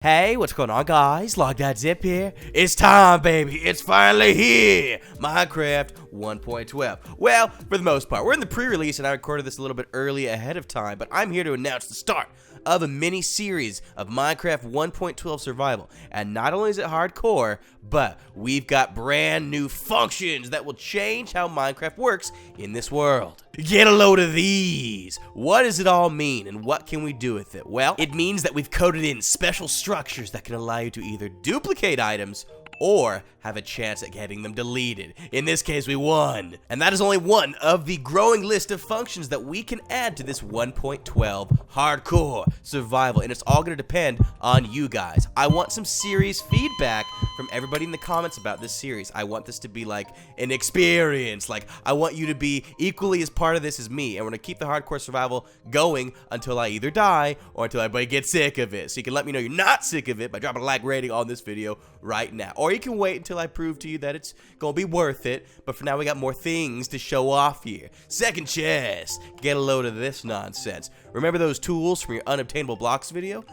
Hey, what's going on, guys? Logdotzip here. It's time, baby. It's finally here. Minecraft 1.12. Well, for the most part, we're in the pre-release, and I recorded this a little bit early ahead of time, but I'm here to announce the start of a mini-series of Minecraft 1.12 Survival. And not only is it hardcore, but we've got brand new functions that will change how Minecraft works in this world. Get a load of these. What does it all mean, and what can we do with it? Well, it means that we've coded in special structures that can allow you to either duplicate items or have a chance at getting them deleted. In this case, we won. And that is only one of the growing list of functions that we can add to this 1.12 hardcore survival, and it's all gonna depend on you guys. I want some serious feedback from everybody in the comments about this series. I want this to be like an experience. Like, I want you to be equally as part of this as me, and we're gonna keep the hardcore survival going until I either die or until everybody gets sick of it. So you can let me know you're not sick of it by dropping a like rating on this video right now. Or you can wait until I prove to you that it's gonna be worth it, but for now we got more things to show off here. Second chest, get a load of this nonsense. Remember those tools from your unobtainable blocks video?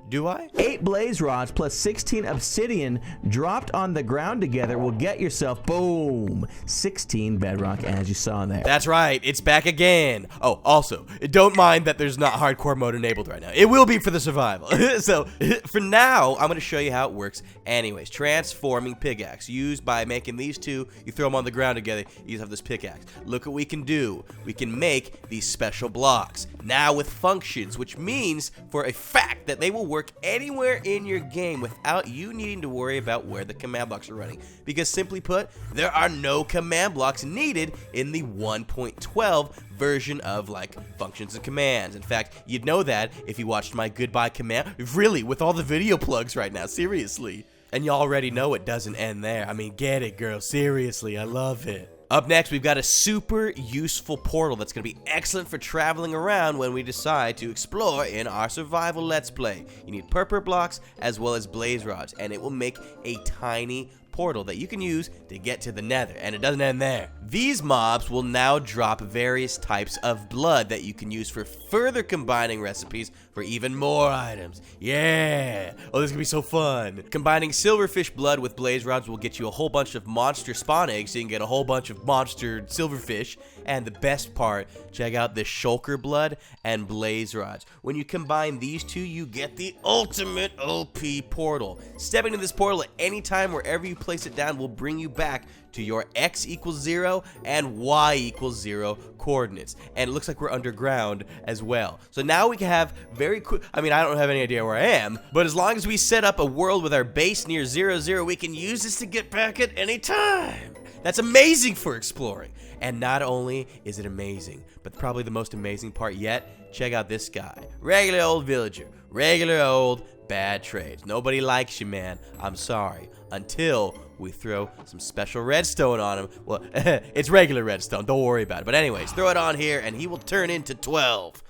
Do I? 8 blaze rods plus 16 obsidian dropped on the ground together will get yourself, boom, 16 bedrock, as you saw there. That's right, it's back again. Oh, also, don't mind that there's not hardcore mode enabled right now. It will be for the survival. So, for now, I'm going to show you how it works anyways. Transforming pickaxe. Used by making these two, you throw them on the ground together, you just have this pickaxe. Look what we can do. We can make these special blocks. Now with functions, which means for a fact that they will work anywhere in your game without you needing to worry about where the command blocks are running. Because simply put, there are no command blocks needed in the 1.12 version of like functions and commands. In fact, you'd know that if you watched my goodbye command. Really, with all the video plugs right now, seriously. And you already know it doesn't end there. I mean, get it, girl. Seriously, I love it. Up next, we've got a super useful portal that's going to be excellent for traveling around when we decide to explore in our survival let's play. You need purple blocks as well as blaze rods, and it will make a tiny portal that you can use to get to the nether, and it doesn't end there. These mobs will now drop various types of blood that you can use for further combining recipes for even more items. Yeah! Oh, this is gonna be so fun. Combining silverfish blood with blaze rods will get you a whole bunch of monster spawn eggs, so you can get a whole bunch of monster silverfish. And the best part, check out the shulker blood and blaze rods. When you combine these two, you get the ultimate OP portal. Stepping into this portal at any time, wherever you place it down, will bring you back to your x equals 0 and y equals 0 coordinates. And it looks like we're underground as well. So now we can have very quick, I mean, I don't have any idea where I am, but as long as we set up a world with our base near 0, 0, we can use this to get back at any time. That's amazing for exploring. And not only is it amazing, but probably the most amazing part yet, check out this guy. Regular old villager. Regular old bad trades. Nobody likes you, man. I'm sorry. Until we throw some special redstone on him. Well, it's regular redstone. Don't worry about it. But anyways, throw it on here and he will turn into 12.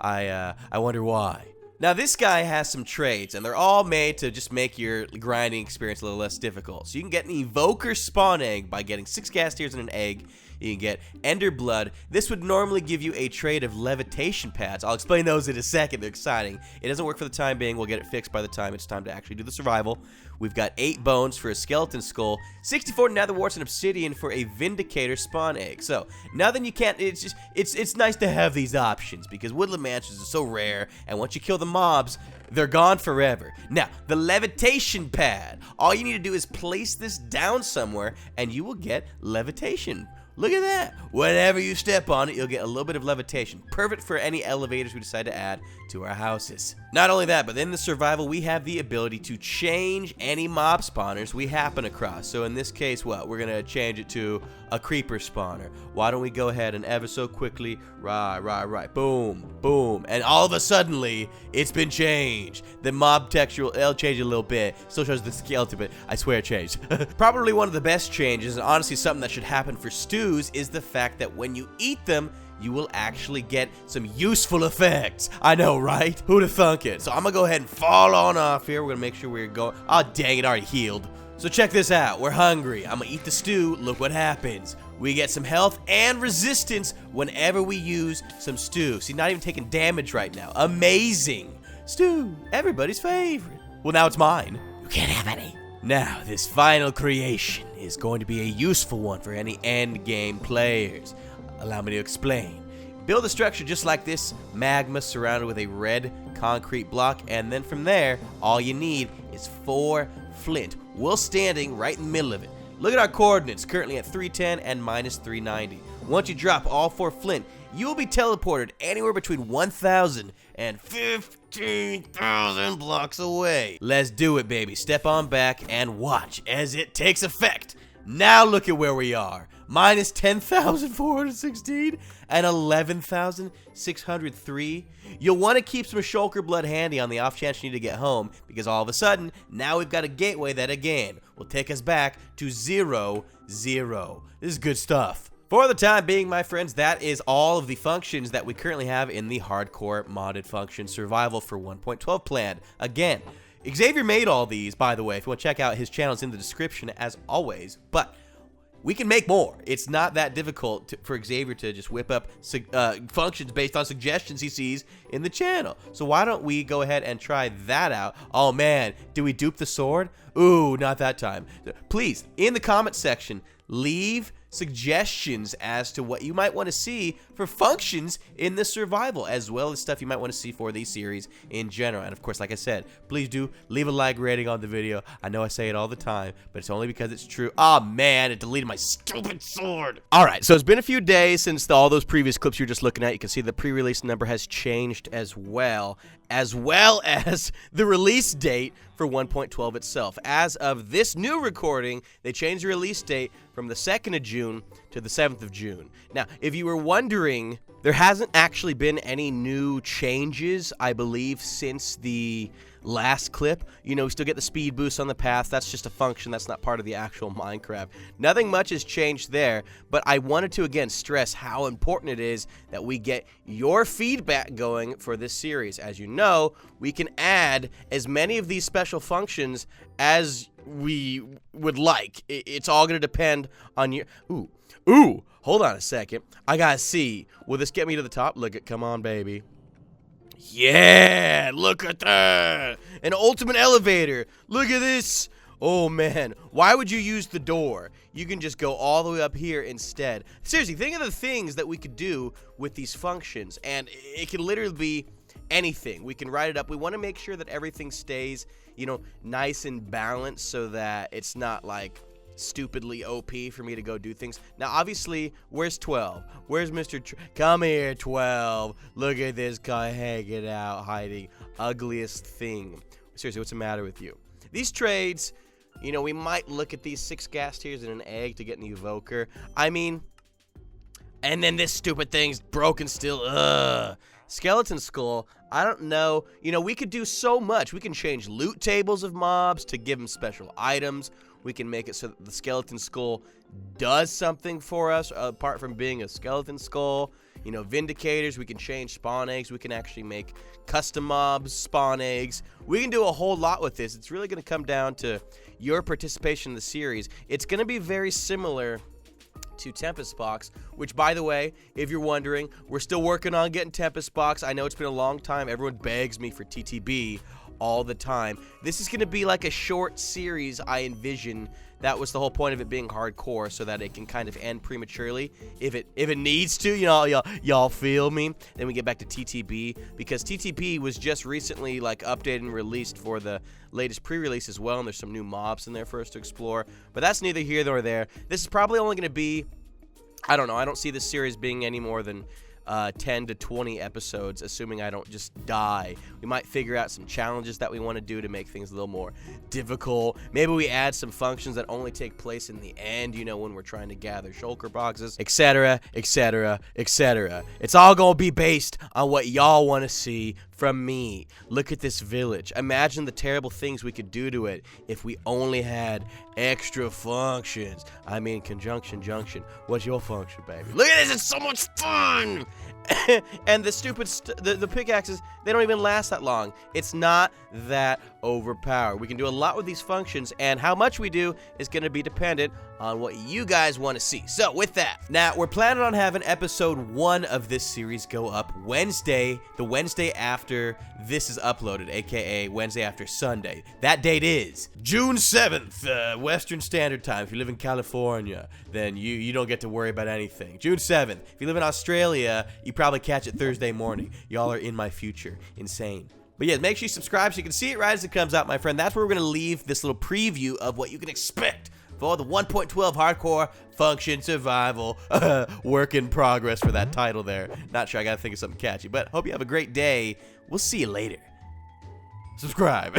I wonder why. Now, this guy has some trades, and they're all made to just make your grinding experience a little less difficult. So you can get an evoker spawn egg by getting 6 gas tiers and an egg. You can get ender blood. This would normally give you a trade of levitation pads. I'll explain those in a second. They're exciting. It doesn't work for the time being. We'll get it fixed by the time it's time to actually do the survival. We've got 8 bones for a skeleton skull, 64 nether warts and obsidian for a vindicator spawn egg. So nothing you can't. It's nice to have these options because woodland mansions are so rare, and once you kill the mobs, they're gone forever. Now, the levitation pad. All you need to do is place this down somewhere, and you will get levitation. Look at that. Whenever you step on it, you'll get a little bit of levitation. Perfect for any elevators we decide to add to our houses. Not only that, but in the survival, we have the ability to change any mob spawners we happen across. So in this case, what? We're going to change it to a creeper spawner. Why don't we go ahead and ever so quickly, right, boom, boom. And all of a suddenly, it's been changed. The mob texture will change a little bit. Still shows the skeleton, but I swear it changed. Probably one of the best changes, and honestly something that should happen for stews, is the fact that when you eat them, you will actually get some useful effects. I know, right? Who'd have thunk it? So I'm gonna go ahead and fall on off here. We're gonna make sure we're going. Oh, dang it, already healed. So check this out. We're hungry. I'm gonna eat the stew. Look what happens. we get some health and resistance whenever we use some stew. See, not even taking damage right now. Amazing. Stew, everybody's favorite. Well, now it's mine. You can't have any. Now, this final creation is going to be a useful one for any endgame players. Allow me to explain. Build a structure just like this, magma surrounded with a red concrete block, and then from there, all you need is 4 flint. We're standing right in the middle of it. Look at our coordinates, currently at 310 and minus 390. Once you drop all 4 flint, you will be teleported anywhere between 1,000 and 15,000 blocks away. Let's do it, baby. Step on back and watch as it takes effect. Now look at where we are. Minus 10,416 and 11,603. You'll want to keep some shulker blood handy on the off chance you need to get home, because all of a sudden, now we've got a gateway that again will take us back to 0, 0. This is good stuff. For the time being, my friends, that is all of the functions that we currently have in the hardcore modded function survival for 1.12 plan. Again, Xavier made all these, by the way. If you want to check out his channel, it's in the description as always. But we can make more. It's not that difficult for Xavier to just whip up functions based on suggestions he sees in the channel. So why don't we go ahead and try that out? Oh man, do we dupe the sword? Ooh, not that time. Please, in the comment section, leave suggestions as to what you might want to see for functions in the survival, as well as stuff you might want to see for the series in general. And of course, like I said, please do leave a like rating on the video. I know I say it all the time, but it's only because it's true. Oh man, it deleted my stupid sword. All right, so it's been a few days since all those previous clips you're just looking at. You can see the pre-release number has changed as well as the release date for 1.12 itself. As of this new recording, they changed the release date from the 2nd of June to the 7th of June. Now, if you were wondering, there hasn't actually been any new changes, I believe, since the last clip. You know, we still get the speed boost on the path. That's just a function. That's not part of the actual Minecraft. Nothing much has changed there, but I wanted to, again, stress how important it is that we get your feedback going for this series. As you know, we can add as many of these special functions as we would like. It's all going to depend on your... Ooh, hold on a second. I gotta see. Will this get me to the top? Look at, come on, baby. Yeah, look at that. An ultimate elevator. Look at this. Oh, man. Why would you use the door? You can just go all the way up here instead. Seriously, think of the things that we could do with these functions, and it can literally be anything. We can write it up. We want to make sure that everything stays, you know, nice and balanced so that it's not like stupidly OP for me to go do things. Now, obviously, where's 12? Where's Mr. Come here, 12. Look at this guy hanging out, hiding. Ugliest thing. Seriously, what's the matter with you? These trades, you know, we might look at these 6 gas tiers and an egg to get an evoker. I mean, and then this stupid thing's broken still. Ugh. Skeleton skull, I don't know. You know, we could do so much. We can change loot tables of mobs to give them special items. We can make it so that the skeleton skull does something for us apart from being a skeleton skull. You know, vindicators, we can change spawn eggs. We can actually make custom mobs spawn eggs. We can do a whole lot with this. It's really going to come down to your participation in the series. It's going to be very similar to Tempest Box, which, by the way, if you're wondering, we're still working on getting Tempest Box. I know it's been a long time. Everyone begs me for TTB all the time. This is going to be like a short series, I envision. That was the whole point of it being hardcore, so that it can kind of end prematurely if it needs to. You know, y'all feel me? Then we get back to TTB, because TTB was just recently like updated and released for the latest pre-release as well, and there's some new mobs in there for us to explore. But that's neither here nor there. This is probably only going to be, I don't know, I don't see this series being any more than 10 to 20 episodes, assuming I don't just die. We might figure out some challenges that we want to do to make things a little more difficult. Maybe we add some functions that only take place in the end, you know, when we're trying to gather shulker boxes, etc., etc., etc. It's all gonna be based on what y'all want to see from me. Look at this village. Imagine the terrible things we could do to it if we only had extra functions. I mean, conjunction junction. What's your function, baby? Look at this, it's so much fun! And the stupid the pickaxes, they don't even last that long. It's not that overpowered. We can do a lot with these functions, and how much we do is going to be dependent on what you guys want to see. So with that, now we're planning on having episode 1 of this series go up Wednesday, the Wednesday after this is uploaded, aka Wednesday after Sunday. That date is June 7th, Western Standard Time. If you live in California, then you don't get to worry about anything. June 7th. If you live in Australia, you probably catch it Thursday morning. Y'all are in my future. Insane. But yeah, make sure you subscribe so you can see it right as it comes out, my friend. That's where we're going to leave this little preview of what you can expect for the 1.12 Hardcore Function Survival work in progress for that title there. Not sure, I got to think of something catchy. But hope you have a great day. We'll see you later. Subscribe.